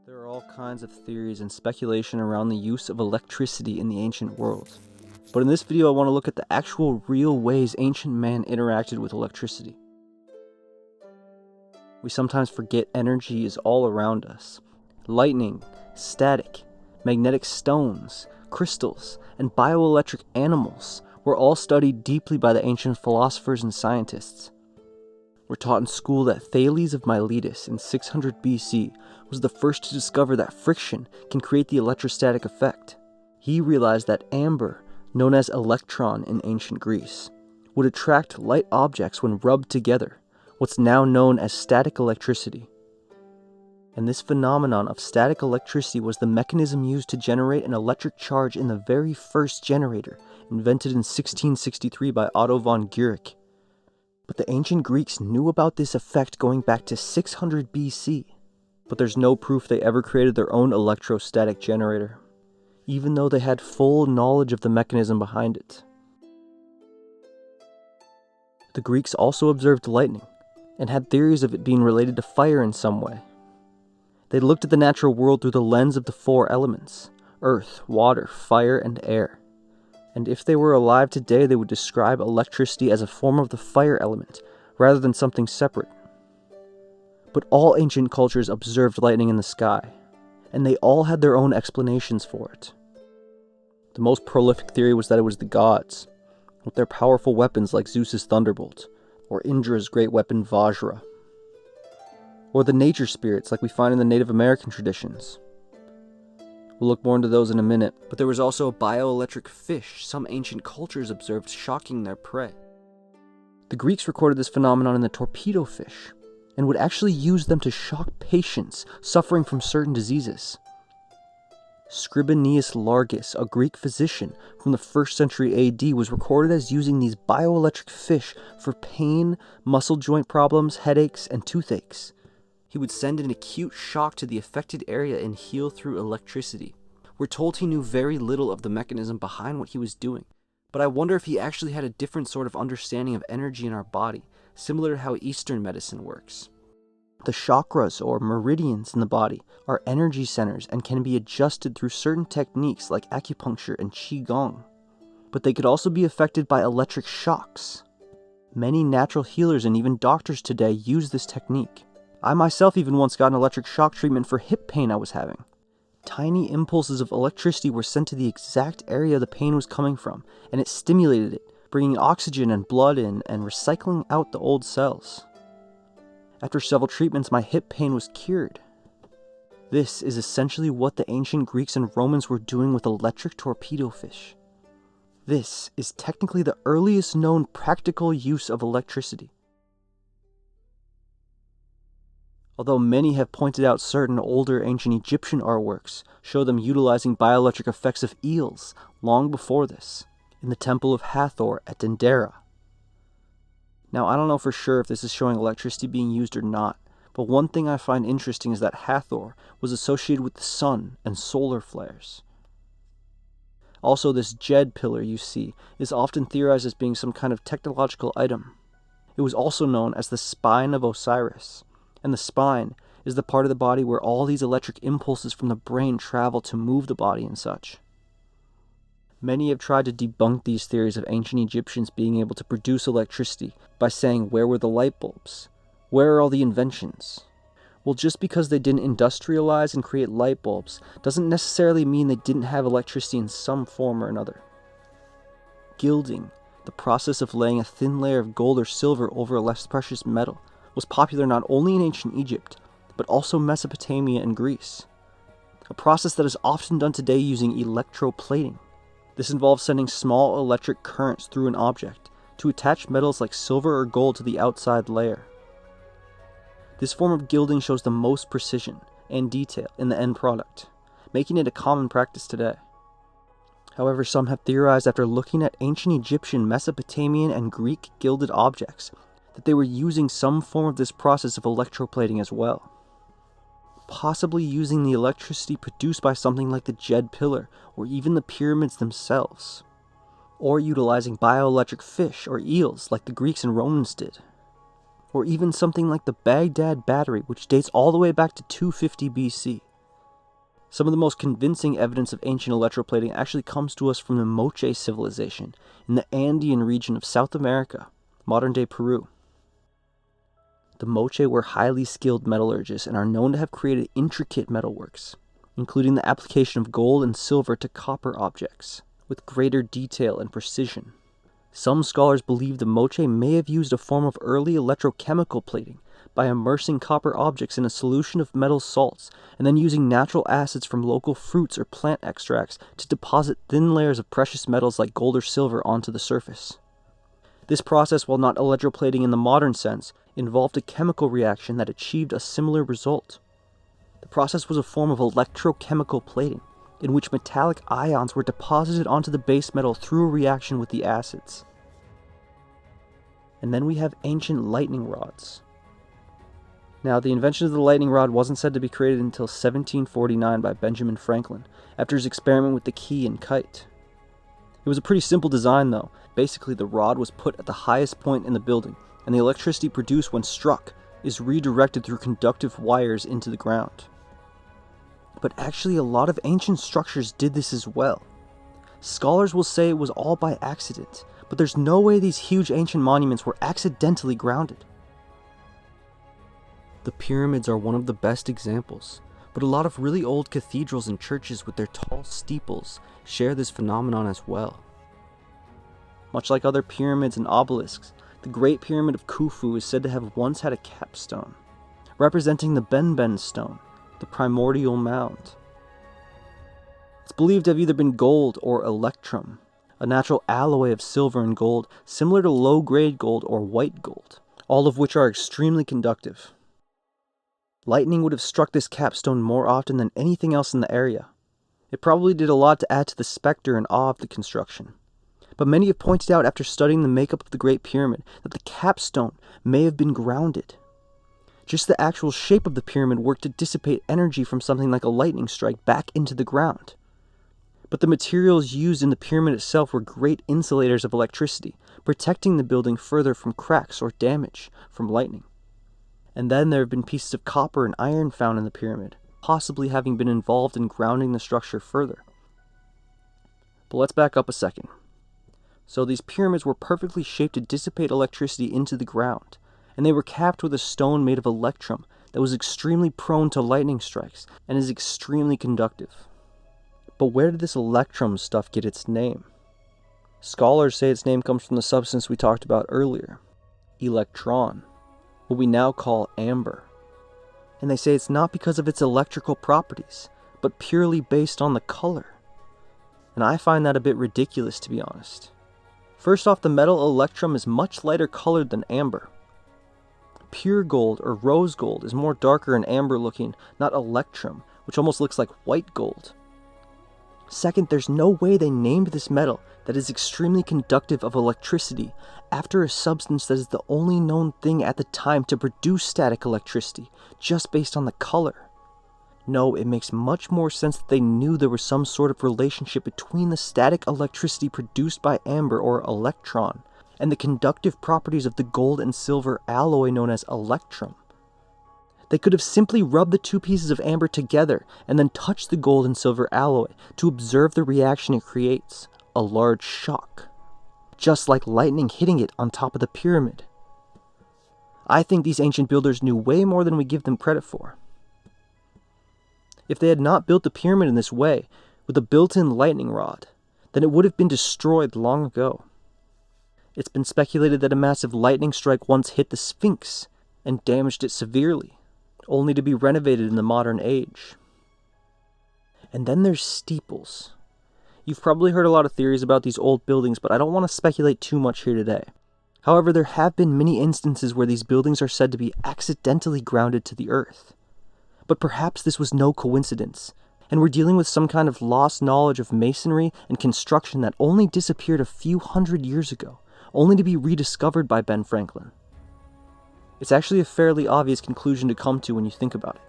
There are all kinds of theories and speculation around the use of electricity in the ancient world. But in this video I want to look at the actual real ways ancient man interacted with electricity. We sometimes forget energy is all around us. Lightning, static, magnetic stones, crystals, and bioelectric animals were all studied deeply by the ancient philosophers and scientists. We're taught in school that Thales of Miletus in 600 BC was the first to discover that friction can create the electrostatic effect. He realized that amber, known as electron in ancient Greece, would attract light objects when rubbed together, what's now known as static electricity. And this phenomenon of static electricity was the mechanism used to generate an electric charge in the very first generator, invented in 1663 by Otto von Guericke. But the ancient Greeks knew about this effect going back to 600 BC, but there's no proof they ever created their own electrostatic generator, even though they had full knowledge of the mechanism behind it. The Greeks also observed lightning, and had theories of it being related to fire in some way. They looked at the natural world through the lens of the four elements: earth, water, fire, and air. And if they were alive today, they would describe electricity as a form of the fire element, rather than something separate. But all ancient cultures observed lightning in the sky, and they all had their own explanations for it. The most prolific theory was that it was the gods, with their powerful weapons like Zeus's thunderbolt, or Indra's great weapon Vajra, or the nature spirits like we find in the Native American traditions. We'll look more into those in a minute, but there was also a bioelectric fish some ancient cultures observed shocking their prey. The Greeks recorded this phenomenon in the torpedo fish, and would actually use them to shock patients suffering from certain diseases. Scribonius Largus, a Greek physician from the 1st century AD, was recorded as using these bioelectric fish for pain, muscle joint problems, headaches, and toothaches. He would send an acute shock to the affected area and heal through electricity. We're told he knew very little of the mechanism behind what he was doing, but I wonder if he actually had a different sort of understanding of energy in our body, similar to how Eastern medicine works. The chakras, or meridians in the body, are energy centers and can be adjusted through certain techniques like acupuncture and qigong. But they could also be affected by electric shocks. Many natural healers and even doctors today use this technique. I myself even once got an electric shock treatment for hip pain I was having. Tiny impulses of electricity were sent to the exact area the pain was coming from, and it stimulated it, bringing oxygen and blood in and recycling out the old cells. After several treatments, my hip pain was cured. This is essentially what the ancient Greeks and Romans were doing with electric torpedo fish. This is technically the earliest known practical use of electricity. Although many have pointed out certain older ancient Egyptian artworks show them utilizing bioelectric effects of eels long before this, in the Temple of Hathor at Dendera. Now, I don't know for sure if this is showing electricity being used or not, but one thing I find interesting is that Hathor was associated with the sun and solar flares. Also, this Jed pillar you see is often theorized as being some kind of technological item. It was also known as the spine of Osiris, and the spine is the part of the body where all these electric impulses from the brain travel to move the body and such. Many have tried to debunk these theories of ancient Egyptians being able to produce electricity by saying, where were the light bulbs? Where are all the inventions? Well, just because they didn't industrialize and create light bulbs doesn't necessarily mean they didn't have electricity in some form or another. Gilding, the process of laying a thin layer of gold or silver over a less precious metal, was popular not only in ancient Egypt, but also Mesopotamia and Greece. A process that is often done today using electroplating. This involves sending small electric currents through an object to attach metals like silver or gold to the outside layer. This form of gilding shows the most precision and detail in the end product, making it a common practice today. However, some have theorized after looking at ancient Egyptian, Mesopotamian, and Greek gilded objects that they were using some form of this process of electroplating as well. Possibly using the electricity produced by something like the Jed pillar, or even the pyramids themselves. Or utilizing bioelectric fish or eels like the Greeks and Romans did. or even something like the Baghdad Battery, which dates all the way back to 250 BC. Some of the most convincing evidence of ancient electroplating actually comes to us from the Moche civilization in the Andean region of South America, modern-day Peru. The Moche were highly skilled metallurgists and are known to have created intricate metalworks, including the application of gold and silver to copper objects, with greater detail and precision. Some scholars believe the Moche may have used a form of early electrochemical plating by immersing copper objects in a solution of metal salts and then using natural acids from local fruits or plant extracts to deposit thin layers of precious metals like gold or silver onto the surface. This process, while not electroplating in the modern sense, involved a chemical reaction that achieved a similar result. The process was a form of electrochemical plating, in which metallic ions were deposited onto the base metal through a reaction with the acids. And then we have ancient lightning rods. Now, the invention of the lightning rod wasn't said to be created until 1749 by Benjamin Franklin, after his experiment with the key and kite. It was a pretty simple design though. Basically, the rod was put at the highest point in the building, and the electricity produced when struck is redirected through conductive wires into the ground. But actually, a lot of ancient structures did this as well. Scholars will say it was all by accident, but there's no way these huge ancient monuments were accidentally grounded. The pyramids are one of the best examples, but a lot of really old cathedrals and churches with their tall steeples share this phenomenon as well. Much like other pyramids and obelisks, the Great Pyramid of Khufu is said to have once had a capstone, representing the Benben stone, the primordial mound. It's believed to have either been gold or electrum, a natural alloy of silver and gold similar to low-grade gold or white gold, all of which are extremely conductive. Lightning would have struck this capstone more often than anything else in the area. It probably did a lot to add to the specter and awe of the construction. But many have pointed out after studying the makeup of the Great Pyramid that the capstone may have been grounded. Just the actual shape of the pyramid worked to dissipate energy from something like a lightning strike back into the ground. But the materials used in the pyramid itself were great insulators of electricity, protecting the building further from cracks or damage from lightning. And then there have been pieces of copper and iron found in the pyramid, possibly having been involved in grounding the structure further. But let's back up a second. So these pyramids were perfectly shaped to dissipate electricity into the ground, and they were capped with a stone made of electrum that was extremely prone to lightning strikes and is extremely conductive. But where did this electrum stuff get its name? Scholars say its name comes from the substance we talked about earlier, electron, what we now call amber. And they say it's not because of its electrical properties, but purely based on the color. And I find that a bit ridiculous, to be honest. First off, the metal electrum is much lighter colored than amber. Pure gold or rose gold is more darker and amber looking, not electrum, which almost looks like white gold. Second, there's no way they named this metal that is extremely conductive of electricity after a substance that is the only known thing at the time to produce static electricity, just based on the color. No, it makes much more sense that they knew there was some sort of relationship between the static electricity produced by amber or electron and the conductive properties of the gold and silver alloy known as electrum. They could have simply rubbed the two pieces of amber together and then touched the gold and silver alloy to observe the reaction it creates, a large shock. Just like lightning hitting it on top of the pyramid. I think these ancient builders knew way more than we give them credit for. If they had not built the pyramid in this way, with a built-in lightning rod, then it would have been destroyed long ago. It's been speculated that a massive lightning strike once hit the Sphinx and damaged it severely, only to be renovated in the modern age. And then there's steeples. You've probably heard a lot of theories about these old buildings, but I don't want to speculate too much here today. However, there have been many instances where these buildings are said to be accidentally grounded to the earth. But perhaps this was no coincidence, and we're dealing with some kind of lost knowledge of masonry and construction that only disappeared a few hundred years ago, only to be rediscovered by Ben Franklin. It's actually a fairly obvious conclusion to come to when you think about it.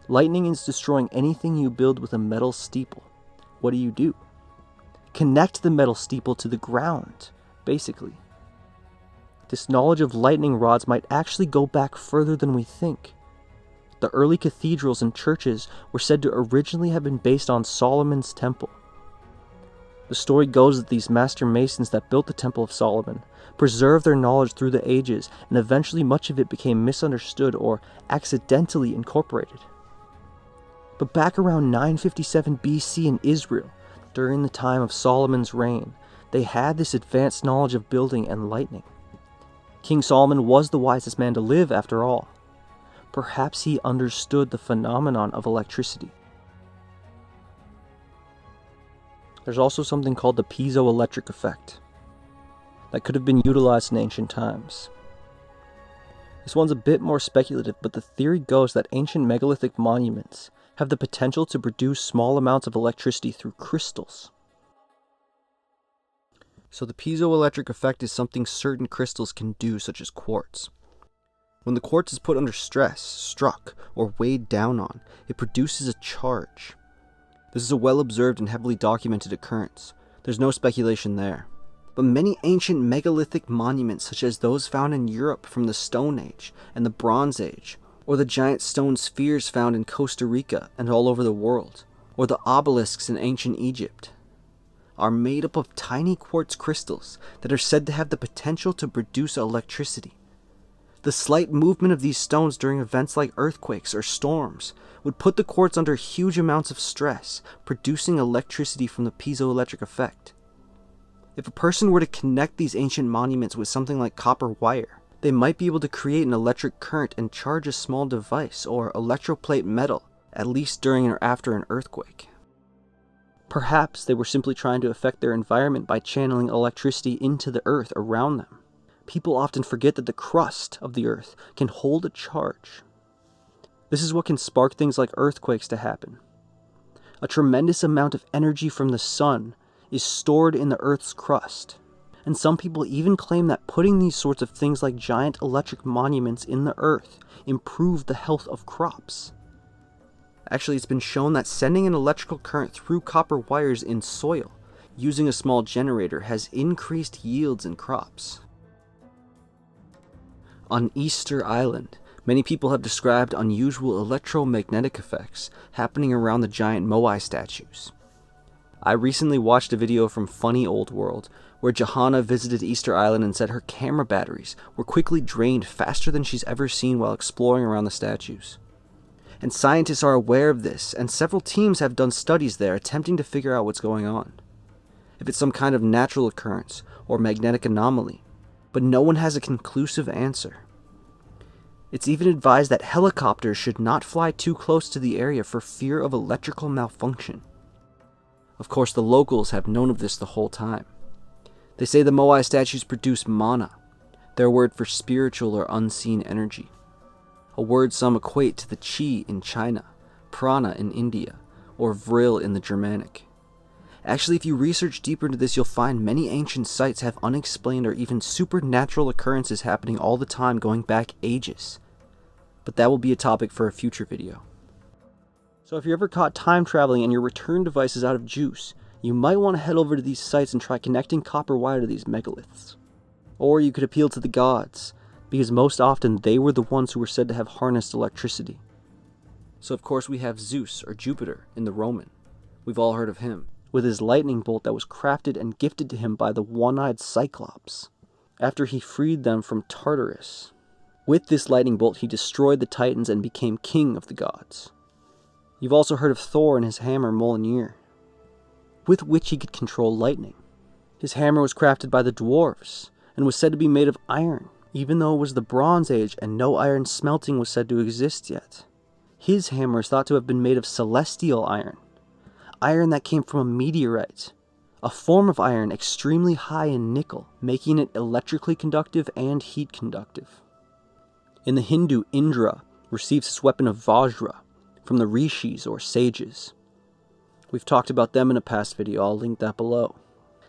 Lightning is destroying anything you build with a metal steeple. What do? Connect the metal steeple to the ground, basically. This knowledge of lightning rods might actually go back further than we think. The early cathedrals and churches were said to originally have been based on Solomon's temple. The story goes that these master masons that built the Temple of Solomon preserved their knowledge through the ages, and eventually much of it became misunderstood or accidentally incorporated. But back around 957 BC in Israel, during the time of Solomon's reign, they had this advanced knowledge of building and lightning. King Solomon was the wisest man to live, after all. Perhaps he understood the phenomenon of electricity. There's also something called the piezoelectric effect that could have been utilized in ancient times. This one's a bit more speculative, but the theory goes that ancient megalithic monuments have the potential to produce small amounts of electricity through crystals. So the piezoelectric effect is something certain crystals can do, such as quartz. When the quartz is put under stress, struck, or weighed down on, it produces a charge. This is a well-observed and heavily documented occurrence. There's no speculation there. But many ancient megalithic monuments, such as those found in Europe from the Stone Age and the Bronze Age, or the giant stone spheres found in Costa Rica and all over the world, or the obelisks in ancient Egypt, are made up of tiny quartz crystals that are said to have the potential to produce electricity. The slight movement of these stones during events like earthquakes or storms would put the quartz under huge amounts of stress, producing electricity from the piezoelectric effect. If a person were to connect these ancient monuments with something like copper wire, they might be able to create an electric current and charge a small device or electroplate metal, at least during or after an earthquake. Perhaps they were simply trying to affect their environment by channeling electricity into the earth around them. People often forget that the crust of the earth can hold a charge. This is what can spark things like earthquakes to happen. A tremendous amount of energy from the sun is stored in the earth's crust, and some people even claim that putting these sorts of things like giant electric monuments in the earth improve the health of crops. Actually, it's been shown that sending an electrical current through copper wires in soil using a small generator has increased yields in crops. On Easter Island, many people have described unusual electromagnetic effects happening around the giant Moai statues. I recently watched a video from Funny Old World where Johanna visited Easter Island and said her camera batteries were quickly drained faster than she's ever seen while exploring around the statues. And scientists are aware of this, and several teams have done studies there attempting to figure out what's going on. If it's some kind of natural occurrence or magnetic anomaly, but no one has a conclusive answer. It's even advised that helicopters should not fly too close to the area for fear of electrical malfunction. Of course, the locals have known of this the whole time. They say the Moai statues produce mana, their word for spiritual or unseen energy. A word some equate to the chi in China, prana in India, or vril in the Germanic. Actually, if you research deeper into this, you'll find many ancient sites have unexplained or even supernatural occurrences happening all the time going back ages. But that will be a topic for a future video. So if you're ever caught time traveling and your return device is out of juice, you might want to head over to these sites and try connecting copper wire to these megaliths. Or you could appeal to the gods, because most often they were the ones who were said to have harnessed electricity. So of course we have Zeus, or Jupiter, in the Roman. We've all heard of him, with his lightning bolt that was crafted and gifted to him by the one-eyed Cyclops, after he freed them from Tartarus. With this lightning bolt he destroyed the Titans and became king of the gods. You've also heard of Thor and his hammer Mjolnir, with which he could control lightning. His hammer was crafted by the dwarves, and was said to be made of iron, even though it was the Bronze Age and no iron smelting was said to exist yet. His hammer is thought to have been made of celestial iron, iron that came from a meteorite, a form of iron extremely high in nickel, making it electrically conductive and heat conductive. In the Hindu, Indra receives his weapon of Vajra from the rishis or sages. We've talked about them in a past video, I'll link that below.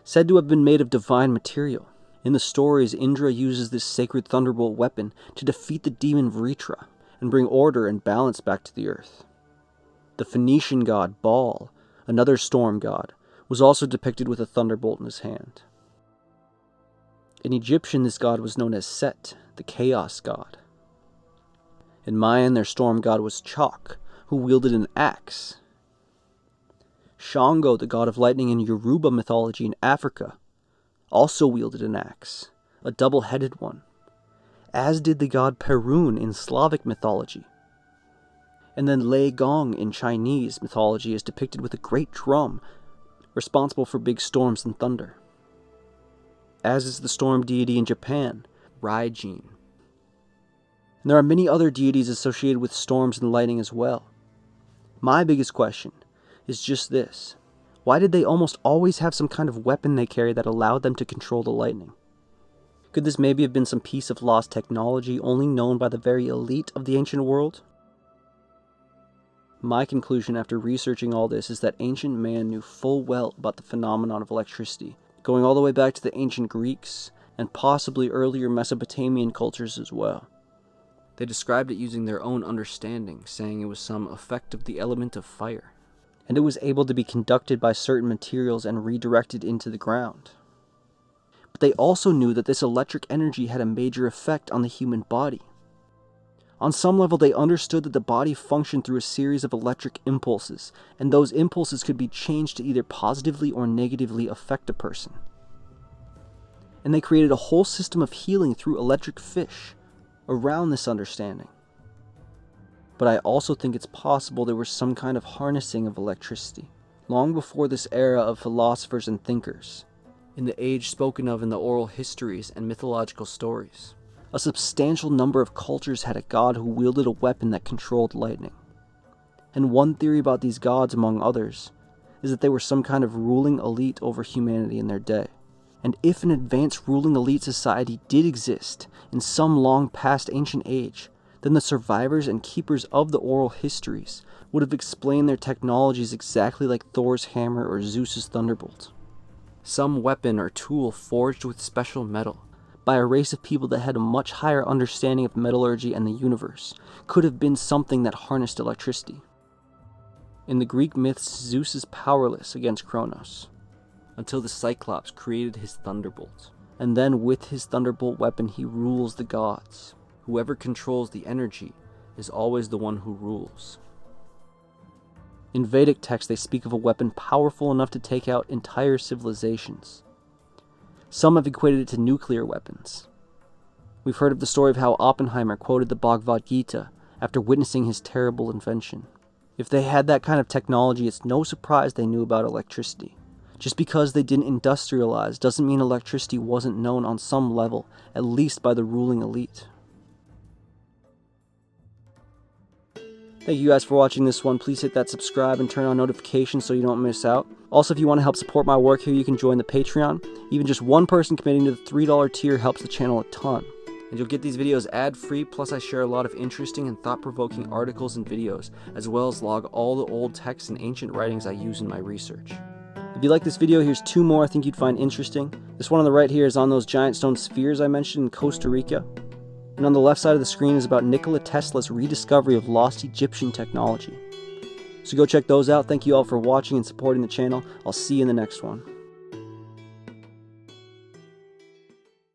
Said to have been made of divine material. In the stories, Indra uses this sacred thunderbolt weapon to defeat the demon Vritra and bring order and balance back to the earth. The Phoenician god Baal, another storm god, was also depicted with a thunderbolt in his hand. In Egyptian, this god was known as Set, the chaos god. In Mayan, their storm god was Chak, who wielded an axe. Shango, the god of lightning in Yoruba mythology in Africa, also wielded an axe, a double-headed one, as did the god Perun in Slavic mythology. And then Lei Gong in Chinese mythology is depicted with a great drum, responsible for big storms and thunder. As is the storm deity in Japan, Raijin. And there are many other deities associated with storms and lightning as well. My biggest question is just this: why did they almost always have some kind of weapon they carried that allowed them to control the lightning? Could this maybe have been some piece of lost technology only known by the very elite of the ancient world? My conclusion after researching all this is that ancient man knew full well about the phenomenon of electricity, going all the way back to the ancient Greeks and possibly earlier Mesopotamian cultures as well. They described it using their own understanding, saying it was some effect of the element of fire, and it was able to be conducted by certain materials and redirected into the ground. But they also knew that this electric energy had a major effect on the human body. On some level, they understood that the body functioned through a series of electric impulses, and those impulses could be changed to either positively or negatively affect a person. And they created a whole system of healing through electric fish around this understanding. But I also think it's possible there was some kind of harnessing of electricity, long before this era of philosophers and thinkers, in the age spoken of in the oral histories and mythological stories. A substantial number of cultures had a god who wielded a weapon that controlled lightning. And one theory about these gods, among others, is that they were some kind of ruling elite over humanity in their day. And if an advanced ruling elite society did exist in some long past ancient age, then the survivors and keepers of the oral histories would have explained their technologies exactly like Thor's hammer or Zeus's thunderbolt. Some weapon or tool forged with special metal, by a race of people that had a much higher understanding of metallurgy and the universe, could have been something that harnessed electricity. In the Greek myths, Zeus is powerless against Kronos, until the Cyclops created his thunderbolt. And then with his thunderbolt weapon he rules the gods. Whoever controls the energy is always the one who rules. In Vedic texts they speak of a weapon powerful enough to take out entire civilizations. Some have equated it to nuclear weapons. We've heard of the story of how Oppenheimer quoted the Bhagavad Gita after witnessing his terrible invention. If they had that kind of technology, it's no surprise they knew about electricity. Just because they didn't industrialize doesn't mean electricity wasn't known on some level, at least by the ruling elite. Thank you guys for watching this one. Please hit that subscribe and turn on notifications so you don't miss out. Also, if you want to help support my work here, you can join the Patreon. Even just one person committing to the $3 tier helps the channel a ton. And you'll get these videos ad-free, plus I share a lot of interesting and thought-provoking articles and videos, as well as log all the old texts and ancient writings I use in my research. If you like this video, here's two more I think you'd find interesting. This one on the right here is on those giant stone spheres I mentioned in Costa Rica. And on the left side of the screen is about Nikola Tesla's rediscovery of lost Egyptian technology. So go check those out. Thank you all for watching and supporting the channel. I'll see you in the next one.